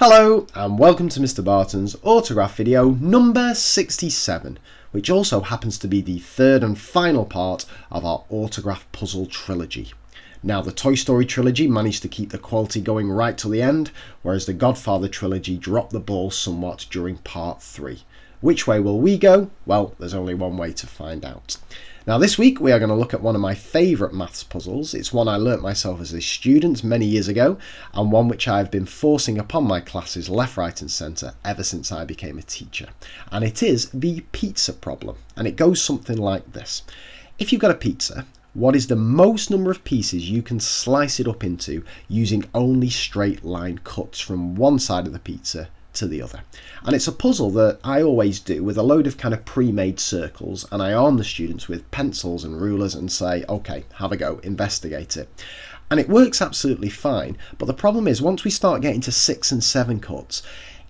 Hello and welcome to Mr. Barton's autograph video number 67, which also happens to be the third and final part of our Autograph Puzzle Trilogy. Now, the Toy Story trilogy managed to keep the quality going right till the end, whereas the Godfather trilogy dropped the ball somewhat during part 3. Which way will we go? Well, there's only one way to find out. Now, this week we are going to look at one of my favourite maths puzzles. It's one I learnt myself as a student many years ago, and one which I've been forcing upon my classes left, right and centre ever since I became a teacher. And it is the pizza problem, and it goes something like this. If you've got a pizza, what is the most number of pieces you can slice it up into using only straight line cuts from one side of the pizza to the other? And it's a puzzle that I always do with a load of kind of pre-made circles, and I arm the students with pencils and rulers and say, okay, have a go, investigate it. And it works absolutely fine, but the problem is once we start getting to 6 and 7 cuts,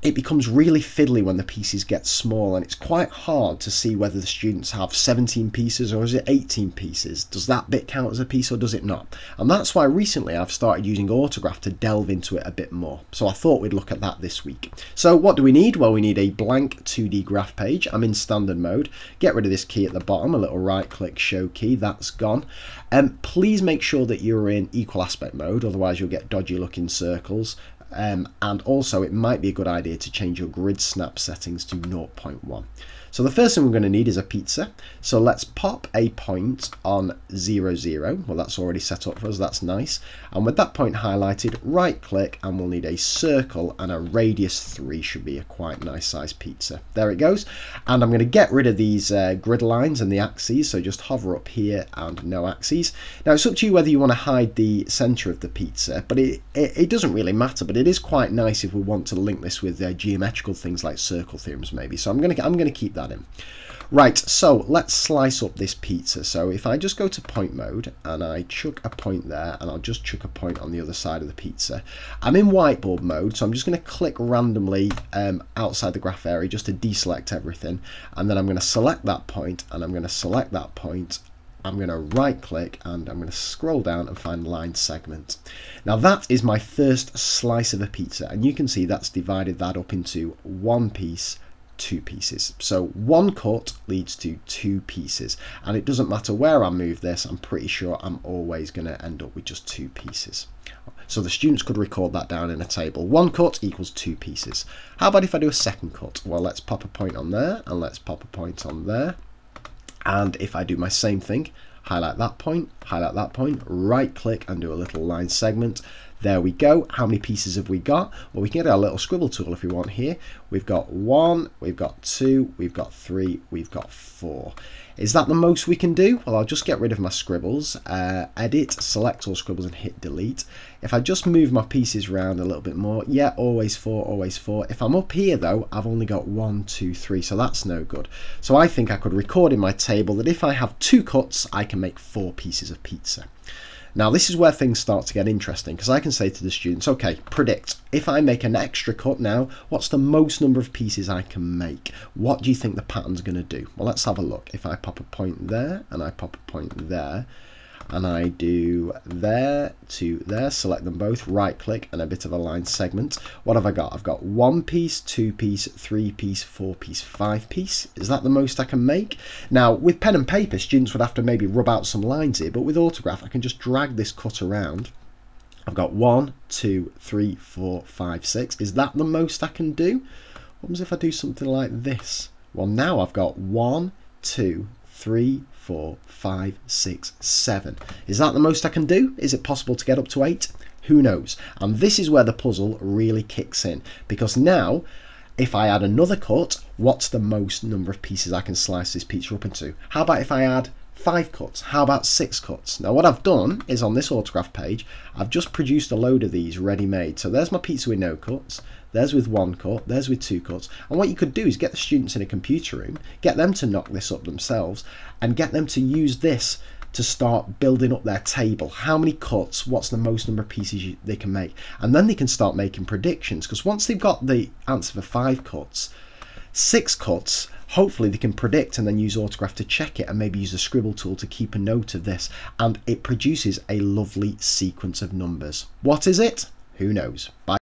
it becomes really fiddly when the pieces get small, and it's quite hard to see whether the students have 17 pieces or is it 18 pieces. Does that bit count as a piece or does it not? And that's why recently I've started using Autograph to delve into it a bit more. So I thought we'd look at that this week. So what do we need? Well, we need a blank 2D graph page. I'm in standard mode. Get rid of this key at the bottom, a little right click show key, that's gone. Please make sure that you're in equal aspect mode, otherwise you'll get dodgy looking circles. And also it might be a good idea to change your grid snap settings to 0.1. So the first thing we're going to need is a pizza. So let's pop a point on 0, 0. Well, that's already set up for us, that's nice. And with that point highlighted, right click, and we'll need a circle, and a radius 3 should be a quite nice size pizza. There it goes. And I'm going to get rid of these grid lines and the axes, so just hover up here and no axes. Now it's up to you whether you want to hide the center of the pizza, but it doesn't really matter, but it is quite nice if we want to link this with geometrical things like circle theorems maybe. So I'm going to keep that in. Right, so let's slice up this pizza. So if I just go to point mode and I chuck a point there, and I'll just chuck a point on the other side of the pizza. I'm in whiteboard mode, so I'm just going to click randomly outside the graph area just to deselect everything, and then I'm going to select that point, and I'm going to select that point. I'm going to right click and I'm going to scroll down and find line segment. Now that is my first slice of a pizza, and you can see that's divided that up into one piece, 2 pieces. So one cut leads to 2 pieces, and it doesn't matter where I move this, I'm pretty sure I'm always going to end up with just 2 pieces. So the students could record that down in a table. One cut equals 2 pieces. How about if I do a second cut? Well, let's pop a point on there and let's pop a point on there. And if I do my same thing, highlight that point, right click and do a little line segment. There we go. How many pieces have we got? Well, we can get our little scribble tool if we want here. We've got 1, we've got 2, we've got 3, we've got 4. Is that the most we can do? Well, I'll just get rid of my scribbles, edit, select all scribbles and hit delete. If I just move my pieces around a little bit more, yeah, always 4, always 4. If I'm up here though, I've only got 1, 2, 3, so that's no good. So I think I could record in my table that if I have 2 cuts, I can make 4 pieces of pizza. Now this is where things start to get interesting, because I can say to the students, okay, predict, if I make an extra cut now, what's the most number of pieces I can make? What do you think the pattern's going to do? Well, let's have a look. If I pop a point there and I pop a point there, and I do there to there, select them both, right click and a bit of a line segment. What have I got? I've got 1 piece, 2 piece, 3 piece, 4 piece, 5 piece. Is that the most I can make? Now with pen and paper, students would have to maybe rub out some lines here, but with Autograph I can just drag this cut around. I've got 1, 2, 3, 4, 5, 6. Is that the most I can do? What happens if I do something like this? Well, now I've got 1, 2, 3, 4, 5, 6, 7. Is that the most I can do? Is it possible to get up to 8? Who knows? And this is where the puzzle really kicks in, because now if I add another cut, what's the most number of pieces I can slice this pizza up into? How about if I add 5 cuts? How about 6 cuts? Now what I've done is on this Autograph page, I've just produced a load of these ready-made. So there's my pizza with no cuts, there's with 1 cut, there's with 2 cuts. And what you could do is get the students in a computer room, get them to knock this up themselves, and get them to use this to start building up their table. How many cuts, what's the most number of pieces they can make? And then they can start making predictions, because once they've got the answer for 5 cuts, 6 cuts, hopefully they can predict and then use Autograph to check it, and maybe use the scribble tool to keep a note of this, and it produces a lovely sequence of numbers. What is it? Who knows? Bye.